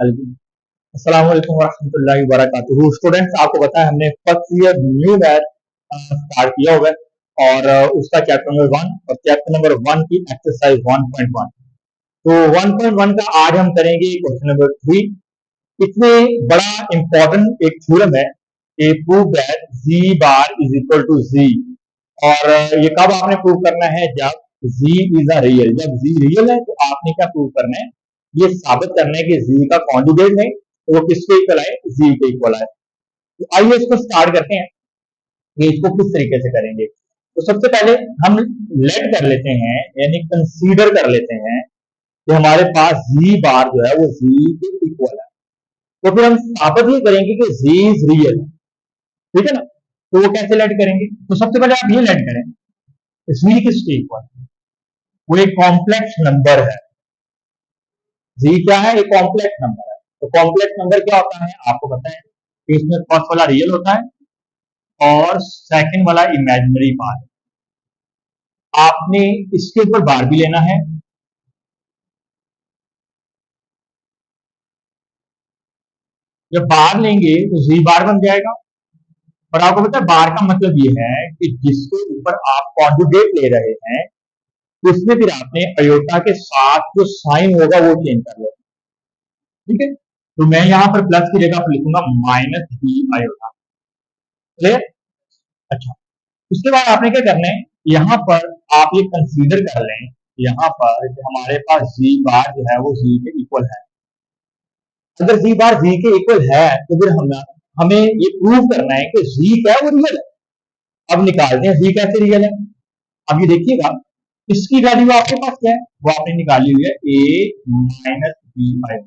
अस्सलाम वालेकुम वरहमतुल्लाहि वबरकातुहू। स्टूडेंट्स, आपको पता है हमने first year new batch start किया हुआ है और उसका चैप्टर नंबर 1 और चैप्टर नंबर 1 की एक्सरसाइज 1.1। तो 1.1 का आज हम करेंगे क्वेश्चन नंबर 3। इसमें बड़ा इंपॉर्टेंट एक थ्योरम है कि prove that z bar is equal to z। और ये कब आपने प्रूव करना है? जब z इज अ रियल। जब z रियल है तो आपने क्या प्रूव करना है? ये साबित करना है कि z का कॉन्जुगेट है तो वो किसके इक्वल आए? z के इक्वल आए। तो आइए इसको स्टार्ट करते हैं कि इसको किस तरीके से करेंगे। तो सबसे पहले हम लेट कर लेते हैं, यानी कंसीडर कर लेते हैं कि हमारे पास z बार जो है वो z के इक्वल है। तो फिर हम साबित ये करेंगे कि z इज रियल, ठीक है ना। तो वो कैसे लेट करेंगे? तो सबसे पहले आप ये लेट करें z किसके इक्वल है? वो एक कॉम्प्लेक्स नंबर है। z क्या है? एक कॉम्प्लेक्स नंबर है। तो कॉम्प्लेक्स नंबर क्या होता है आपको पता है कि इसमें फर्स्ट वाला रियल होता है और सेकंड वाला इमेजिनरी पार्ट। आपने इसके ऊपर बार भी लेना है। जब बार लेंगे तो z बार बन जाएगा। और आपको पता है बार का मतलब ये है कि जिसके ऊपर आप कॉन्जुगेट ले रहे हैं उसमें फिर आपने अयोटा के साथ जो साइन होगा वो चेंज कर लेना, ठीक है। तो मैं यहां पर प्लस की जगह पर लिखूंगा माइनस बी अयोटा। क्लियर? अच्छा, उसके बाद आपने क्या करना है, यहां पर आप ये कंसीडर कर लें यहां पर कि हमारे पास जी बार जो है वो जी के इक्वल है। अगर जी बार जी के इक्वल है तो फिर हमें ये प्रूव करना है कि जी क्या है? वो रियल है। अब निकालते हैं जी कैसे रियल है। अब ये देखिएगा इसकी वैल्यू आपके पास क्या है? वो आपने निकाली हुई है ए माइनस बी आई,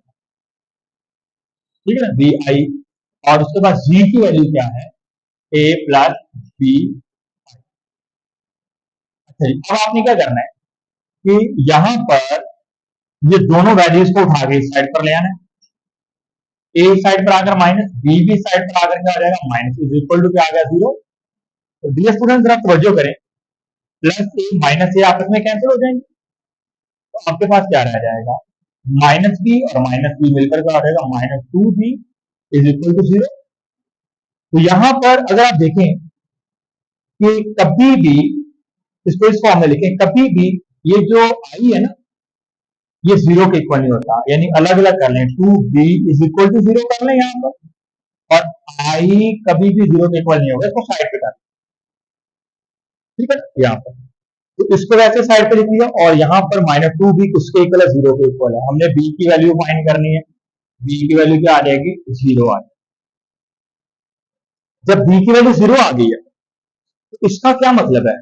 ठीक है ना, बी आई। और उसके बाद जी की वैल्यू क्या है? ए प्लस बी। अच्छा जी, अब आपने क्या करना है कि यहां पर ये दोनों वैल्यूज को उठा के इस साइड पर ले आना है। ए साइड पर आकर माइनस, बी भी साइड पर आकर क्या आ जाएगा? माइनस इज इक्वल टू क्या आ गया? 0। तो डियर स्टूडेंट जरा तवज्जो करें, प्लस ए माइनस ए आपस में कैंसिल हो जाएंगे तो आपके पास क्या रह जाएगा? माइनस बी और माइनस बी मिलकर क्या आ जाएगा? Minus 2b is equal to 0। तो यहां पर अगर आप देखें कि कभी भी इसको इस फॉर्म में लिखें, कभी भी ये जो आई है ना ये 0 के इक्वल नहीं होता। यानी अलग अलग कर लें, 2b इज इक्वल टू 0 कर लें यहां पर, और आई कभी भी 0 के इक्वल नहीं होगा। इसको साइड पे कर, ठीक है ना, यहाँ पर। तो इसको वैसे साइड पे लिख लिया और यहाँ पर माइनस 2b किसके इक्वल है? 0 के इक्वल है। हमने b की वैल्यू फाइंड करनी है। b की वैल्यू क्या आ जाएगी? 0 आ जाएगी। जब b की वैल्यू 0 आ गई है तो इसका क्या मतलब है?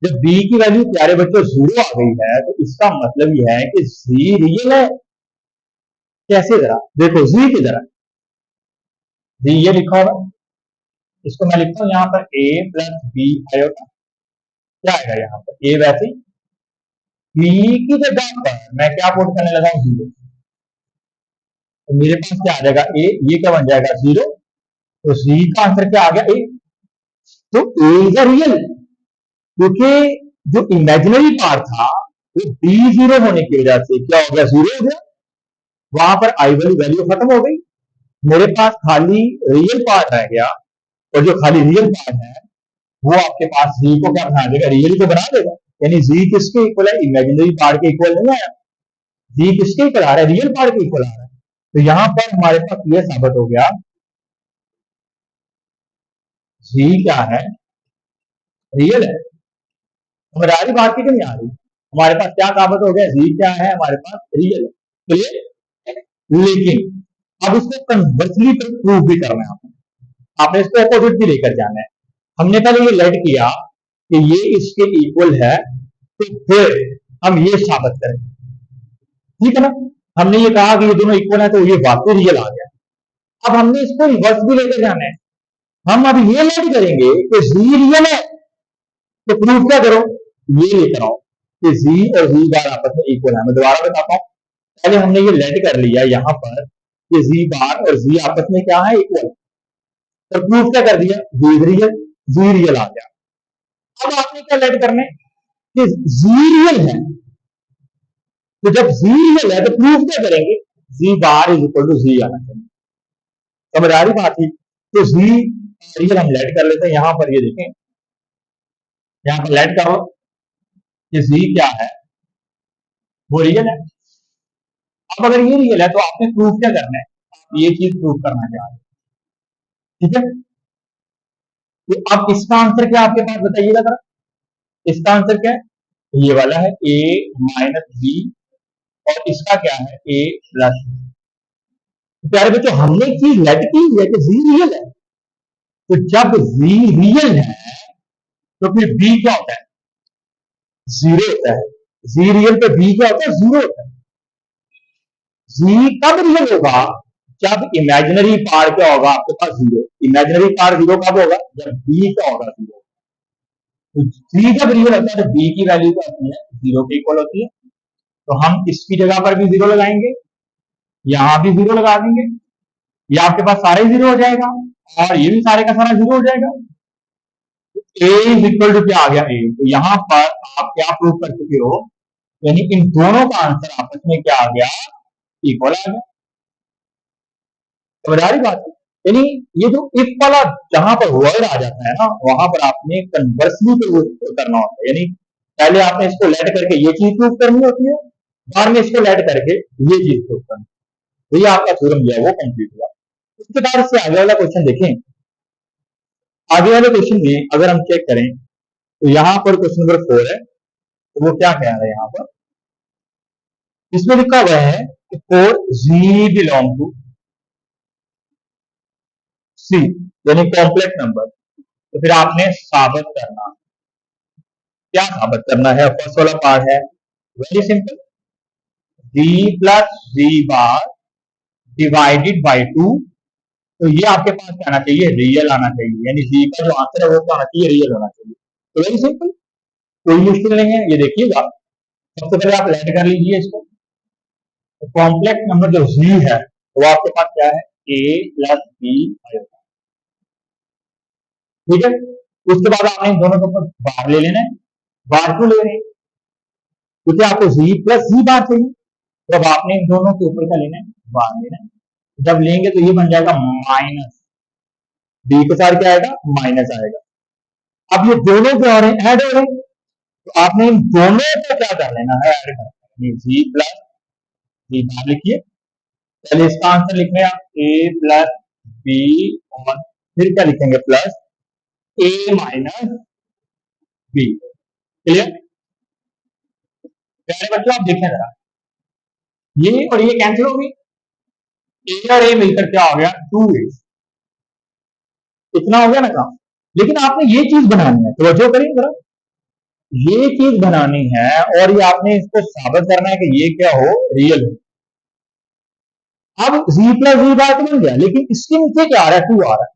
जब b की वैल्यू प्यारे बच्चों 0 आ गई है तो इसका मतलब यह है कि z रियल है। कैसे? जरा देखो z की जरा, z ये लिखा होगा, इसको मैं लिखता हूं यहाँ पर a प्लस बी आयोटा। क्या आएगा यहाँ पर? a वैसे ही, b की जगह पर मैं क्या पुट करने लगा हूं? 0। तो मेरे पास क्या आ जाएगा? a, ये क्या बन जाएगा? 0। तो c का आंसर क्या आ गया? a। तो a इज अ रियल, क्योंकि जो इमेजिनरी पार्ट था वो b0 होने की वजह से क्या हो गया? 0 हो गया। वहां पर आई वाली वैल्यू खत्म हो गई। मेरे पास खाली रियल पार्ट रह गया और जो खाली रियल पार्ट है वो आपके पास z को क्या बना देगा? रियल को बना देगा। यानी z किसके इक्वल है? इमेजिनरी पार्ट के इक्वल नहीं आया। z किसके इक्वल आ रहा है? रियल पार्ट के इक्वल आ रहा है। तो यहां पर हमारे पास यह साबित हो गया z क्या है? रियल है। समझ आ रही बात की नहीं आ रही? हमारे पास क्या साबित हो गया? z क्या है? हमारे पास रियल है। क्लियर? लेकिन अब इसको कन्वर्सली प्रूव भी करना है आपने इसको अपोजिट भी लेकर जाना है। हमने पहले ये लेट किया कि ये इसके इक्वल है, तो फिर हम ये साबित करें, ठीक है ना। हमने ये कहा कि ये दोनों इक्वल है तो ये वाकई रियल आ गया। अब हमने इसको रिवर्स भी लेकर जाना है। हम अब ये लेट करेंगे कि z रियल है, तो प्रूफ क्या करो? ये लेकर आओ कि z और z बार आपस में इक्वल है। मैं दोबारा बताता हूं, पहले हमने ये लेट कर लिया यहां पर कि z बार और z आपस में क्या है? इक्वल। तो प्रूफ क्या कर दिया? z रियल आ गया। अब आपने क्या लेट करना है कि z रियल है। तो जब z रियल है तो प्रूफ क्या करेंगे? जी बार इज इक्वल टू जी आना चाहिए। समझ आ रही बात थी? तो जी रियल हम लेट कर लेते हैं, यहां पर ये देखें, यहां पर लेट करो कि जी क्या है, वो रियल है। अब अगर ये रियल है तो आपने प्रूफ क्या करना है, आप ये चीज प्रूफ करना चाह रहे हैं, ठीक है। तो अब इसका आंसर क्या आपके पास बताइएगा जरा, इसका आंसर क्या है, ये वाला है ए माइनस बी, और इसका क्या है ए प्लस। तो प्यारे बच्चों हमने एक चीज लेट की है कि जी रियल है, तो जब जी रियल है तो फिर बी क्या होता है, जीरो होता है। जी रियल पे बी क्या होता है, जीरो होता है। जी कब रियल होगा, जब इमेजिनरी पार्ट क्या होगा आपके पास जीरो। इमेजिनरी पार्ट जीरो कब होगा, जब बी क्या होगा जीरो। तो जी जब रियल होता है तो बी की वैल्यू क्या होती है, जीरो के इक्वल होती है। तो हम इसकी जगह पर भी जीरो लगाएंगे, यहां भी जीरो लगा देंगे, ये आपके पास सारे जीरो हो जाएगा, और ये भी सारे का सारा जीरो हो जाएगा। ए इज इक्वल टू क्या आ गया, ए। तो यहां पर आप क्या प्रूव कर चुके हो, यानी इन दोनों का आंसर आपस में क्या आ गया, इक्वल आ गया। समझ आ रही बात? यानी ये जो इफ वाला जहां पर वर्ड आ जाता है ना, वहां पर आपने कन्वर्सली करना होता है। यानी पहले आपने इसको लेट करके ये चीज प्रूव करनी होती है, बाद में इसको लेट करके ये चीज प्रूव करनी, तो ये आपका थ्योरम जो है वो कंप्लीट हुआ। उसके बाद इससे आगे वाला क्वेश्चन देखें। आगे वाले क्वेश्चन में अगर हम चेक करें तो यहां पर क्वेश्चन नंबर 4 है, तो वो क्या कह रहा है, यहां पर इसमें लिखा हुआ है कि फोर जी बिलोंग टू सी, यानी कॉम्प्लेक्स नंबर। तो फिर आपने साबित करना, क्या साबित करना है, फर्स्ट वाला पार्ट है very simple, G plus G bar divided by two. तो ये आपके पास क्या आना चाहिए, रियल आना चाहिए, यानी जी का जो आंसर है वो क्या आना चाहिए, रियल होना चाहिए। तो वेरी सिंपल, कोई मुश्किल नहीं है, ये देखिएगा। सबसे पहले आप ऐड कर लीजिए इसको, तो कॉम्प्लेक्स नंबर जो जी है वो आपके पास क्या है, ए प्लस बी, ठीक है। उसके बाद आपने इन दोनों के ऊपर बार ले लेना है। बार क्यों ले रहे हैं, क्योंकि आपको जी प्लस जी बार चाहिए, तो अब आपने इन दोनों के ऊपर क्या लेना है, बार लेना है। जब लेंगे तो ये बन जाएगा माइनस, बी के साथ क्या आएगा, माइनस आएगा। अब ये दोनों क्या हो रहे हैं, ऐड हो रहे हैं, तो आपने इन दोनों को क्या कर लेना है, ऐड करना है। जी प्लस जी बार लिखिए, पहले इसका आंसर लिख रहे हैं आप ए प्लस बी, और फिर क्या लिखेंगे, प्लस ए माइनस बी। क्लियर? प्यारे बच्चों आप देखें जरा, ये और ये कैंसिल हो गई, ए और ए मिलकर क्या हो गया, टू ए। इतना हो गया ना काम। लेकिन आपने ये चीज बनानी है, तो करिए जरा, ये चीज बनानी है और ये आपने इसको साबित करना है कि ये क्या हो, रियल हो। अब जी प्लस जी बार तो बन गया, लेकिन इसके नीचे क्या आ रहा है, टू आ रहा है।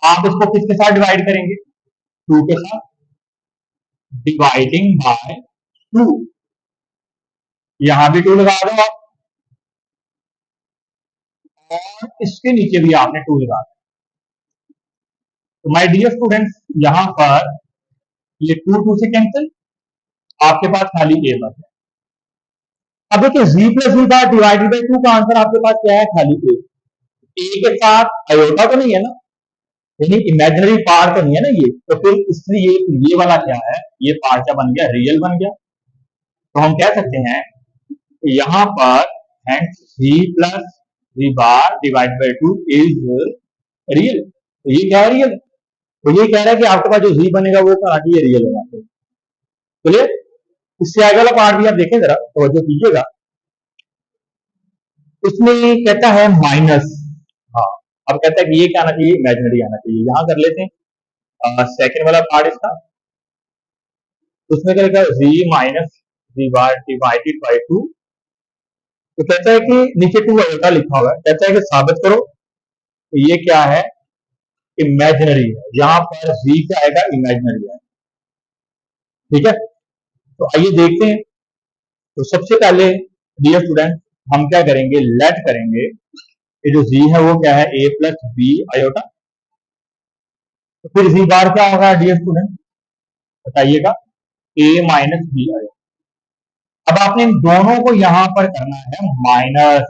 आप इसको किसके साथ डिवाइड करेंगे, टू के साथ, डिवाइडिंग बाय टू। यहां भी टू लगा दो आप, और इसके नीचे भी आपने टू लगा दो। तो माय डियर स्टूडेंट्स, यहां पर ये टू टू से कैंसिल, आपके पास खाली ए बच है। अब देखिए G plus G bar divided by two का आंसर आपके पास क्या है, खाली ए। ए के साथ अयोटा तो नहीं है ना, यानी इमेजिनरी पार्ट तो नहीं है ना ये, तो फिर इसलिए ये वाला क्या है, ये पार्ट क्या बन गया, रियल बन गया। तो हम कह सकते हैं कि यहां पर hence G plus G bar divide by two is real. तो ये क्या है, रियल। तो ये कह रहा है कि आपके पास जो जी बनेगा वो क्या आती है, रियल होना चाहिए। चलिए इससे आगे वाला पार्ट भी आप देखें जरा, तो जो कीजिएगा, उसमें कहता है माइनस। हाँ, अब कहता है कि ये क्या आना चाहिए, इमेजिनरी आना चाहिए। यहां कर लेते हैं सेकेंड वाला पार्ट इसका, उसमें क्या लिखा है, G minus G bar divided by two. तो कहता है कि नीचे टू अल्टा लिखा हुआ है, कहता है कि साबित करो तो ये क्या है, इमेजिनरी है। यहां पर जी क्या आएगा, इमेजिनरी है, ठीक है। तो आइए देखते हैं। तो सबसे पहले डियर स्टूडेंट हम क्या करेंगे, लेट करेंगे, ये जो जी है वो क्या है, ए प्लस बी आयोटा। तो फिर जी बार क्या होगा डियर स्टूडेंट, बताइएगा, ए माइनस बी आयोटा। अब आपने इन दोनों को यहां पर करना है माइनस,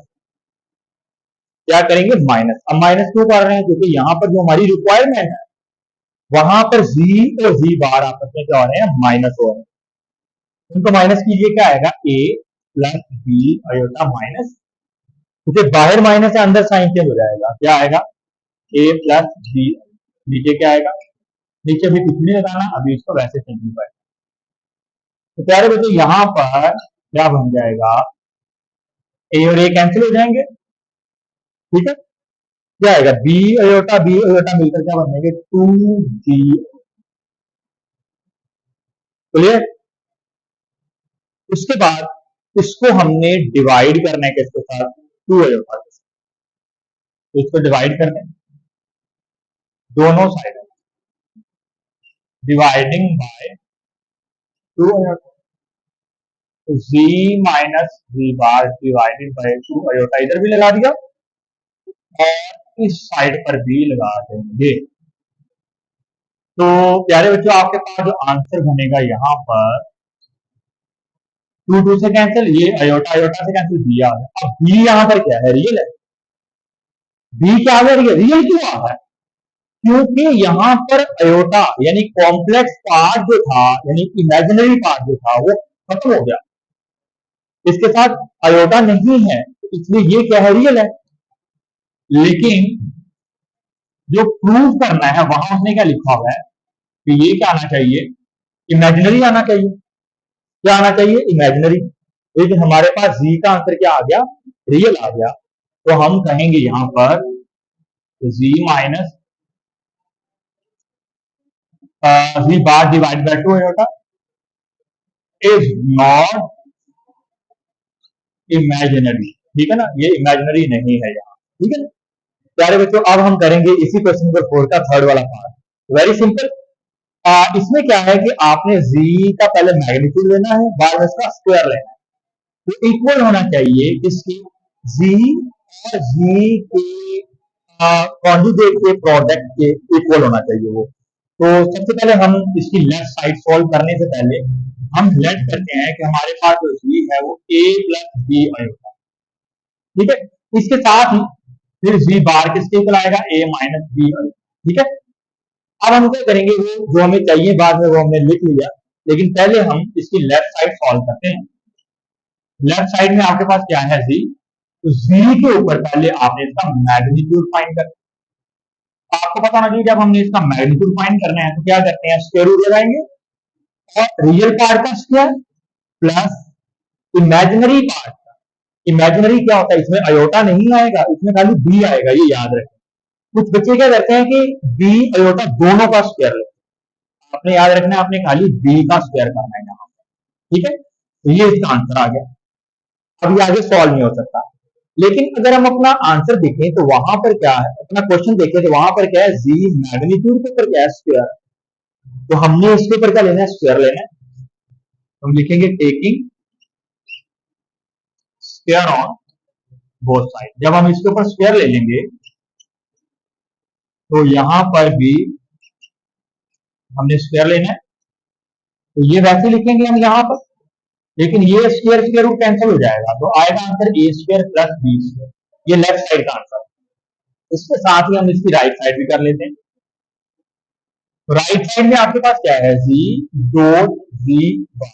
क्या करेंगे माइनस। अब माइनस क्यों कर रहे हैं, क्योंकि यहाँ पर जो हमारी रिक्वायरमेंट है वहां पर z और z बार आपस में क्या हो रहे हैं, माइनस हो रहे हैं। उनको माइनस कीजिए, क्या आएगा a plus B iota minus, क्योंकि बाहर माइनस है अंदर साइन चेंज हो जाएगा, क्या आएगा a प्लस बी। नीचे क्या आएगा, नीचे भी कुछ नहीं लगाना, अभी इसको वैसे सिंप्लीफाई। तो प्यारे बच्चों यहाँ पर क्या बन जाएगा, ए और ए कैंसिल हो जाएंगे, ठीक है। क्या आएगा बी अयोटा मिलकर क्या बनेंगे 2b। क्लियर। उसके बाद इसको हमने डिवाइड करना है किसके साथ, 2 अयोटा के साथ। तो इसको डिवाइड करना है दोनों साइड, डिवाइडिंग बाय 2 अयोटा। तो z minus v bar divided by 2 iota इधर भी लगा दिया और इस साइड पर भी लगा देंगे। तो प्यारे बच्चों आपके पास जो आंसर बनेगा यहाँ पर 2 से कैंसिल, ये अयोटा अयोटा से कैंसिल, बी आ गया। अब बी यहाँ पर क्या है, रियल है। बी क्या आ गया, रियल क्यों आ रहा है, क्योंकि यहाँ पर अयोटा यानी कॉम्प्लेक्स पार्ट जो था, यानी इमेजिनरी पार्ट जो था वो खत्म हो गया, इसके साथ अयोटा नहीं है, इसलिए ये क्या है, रियल है। लेकिन जो प्रूव करना है वहां उसने क्या लिखा हुआ है कि ये क्या आना चाहिए, इमेजिनरी आना चाहिए। क्या आना चाहिए, इमेजिनरी। लेकिन हमारे पास जी का आंसर क्या आ गया, रियल आ गया। तो हम कहेंगे यहां पर G minus G bar divide by 2 iota is not imaginary, ठीक है ना, ये इमेजिनरी नहीं है यहाँ, ठीक है ना। प्यारे बच्चों अब हम करेंगे इसी क्वेश्चन नंबर 4 का थर्ड वाला पार्ट। Very simple. इसमें क्या है कि आपने z का पहले मैग्नीट्यूड लेना है, बाद में इसका स्क्वायर लेना है। तो इक्वल होना चाहिए किसकी, z और z के कॉन्जुगेट के प्रोडक्ट के इक्वल होना चाहिए वो। तो सबसे पहले हम इसकी लेफ्ट साइड सॉल्व करने से पहले हम लेट करते हैं कि हमारे पास जो z है वो a प्लस बी अयोटा, ठीक है। इसके साथ ही फिर z बार किसके इक्वल आएगा, a माइनस बी अयोटा, ठीक है। अब हम क्या करेंगे, वो जो हमें चाहिए बाद में वो हमने लिख लिया, लेकिन पहले हम इसकी लेफ्ट साइड सॉल्व करते हैं। लेफ्ट साइड में आपके पास क्या है जी, तो जी के ऊपर पहले आपने इसका मैग्नीट्यूड फाइंड कर, आपको पता होना चाहिए जब हमने इसका मैग्नीट्यूड फाइंड करना है तो क्या करते हैं, स्क्वायर रूट लगाएंगे और रियल पार्ट का स्क्वायर प्लस इमेजिनरी पार्ट का। इमेजिनरी क्या होता है, इसमें अयोटा नहीं आएगा, इसमें खाली बी आएगा, ये याद रखें। कुछ बच्चे क्या करते हैं कि बी अयोटा दोनों का स्क्वायर लेते हैं, आपने याद रखना है आपने खाली बी का स्क्वायर करना है यहाँ, ठीक है। तो ये इसका आंसर आ गया। अब ये आगे सॉल्व नहीं हो सकता। लेकिन अगर हम अपना आंसर देखें तो वहां पर क्या है, अपना क्वेश्चन देखें तो वहां पर क्या है, जी मैग्नीट्यूड के ऊपर क्या है, स्क्वायर। तो हमने इसके ऊपर क्या लेना है, स्क्वायर लेना है। हम लिखेंगे taking square on both side. जब हम इसके ऊपर स्क्वायर ले लेंगे तो यहां पर भी हमने स्क्वायर लेना है, तो ये वैसे लिखेंगे हम यहां पर, लेकिन ये स्क्वायर स्क्वायर रूट कैंसिल हो जाएगा, तो आएगा answer A square plus B square. ये लेफ्ट साइड का आंसर। इसके साथ ही हम इसकी राइट साइड भी कर लेते हैं। तो राइट साइड में आपके पास क्या है, जी डॉट जी बार।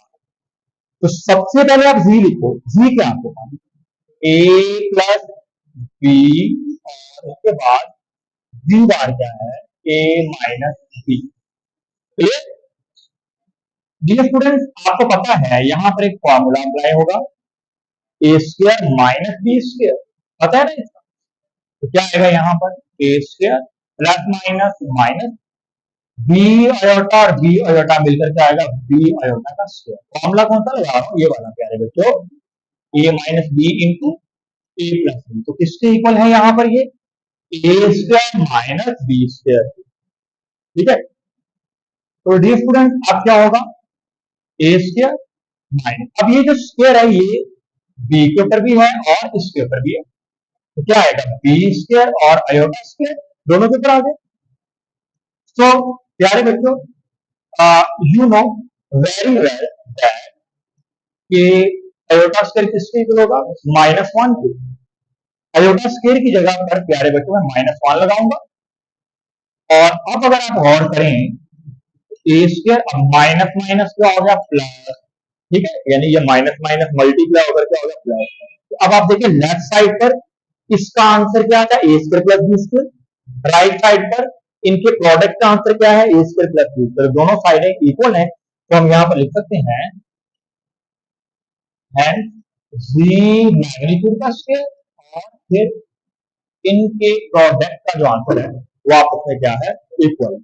तो सबसे पहले आप जी लिखो, जी क्या आपके पास, ए प्लस बी, और उसके बाद जी बार क्या है, A minus B. Clear. Dear student आपको पता है यहां पर एक फॉर्मूला अप्लाई होगा, A square minus B square, पता है ना इसका। तो क्या आएगा यहाँ पर, A square plus minus minus B iota और बी अयोटा मिलकर क्या आएगा, बी अयोटा का स्क्वायर। फॉर्मूला कौन सा लगा रहा हूं, ये वाला प्यारे बच्चों, A minus B into A plus B. तो किसके इक्वल है यहाँ पर, ये ए स्क्वायर माइनस बी स्क्वायर, ठीक है। तो डियर स्टूडेंट अब क्या होगा, ए स्क्वायर माइनस, अब ये जो स्क्वायर है ये बी के ऊपर भी है और इसके ऊपर भी है, तो क्या आएगा, बी स्क्वायर और अयोटा स्क्वायर दोनों के ऊपर आ गए। सो प्यारे बच्चों you know very well that कि अयोटा स्क्वायर किसके इक्वल होगा, -1 के। आयोटा स्क्वायर की जगह पर प्यारे बच्चों मैं -1 लगाऊंगा। और अब अगर आप गौर करें ए स्क्वायर, अब माइनस माइनस क्या हो गया प्लस, ठीक है, यानी ये माइनस माइनस मल्टीप्लाई होकर क्या हो गया प्लस। तो अब आप देखिए लेफ्ट साइड पर इसका आंसर क्या आता है A square plus B square, right side पर इनके प्रोडक्ट का आंसर क्या है A square plus B square, दोनों साइडें इक्वल है, तो हम यहां पर लिख सकते हैं एंड जी मैग्नीट्यूड का स्क्वायर और फिर इनके प्रोडक्ट का जो आंसर है वो आपस में क्या है इक्वल।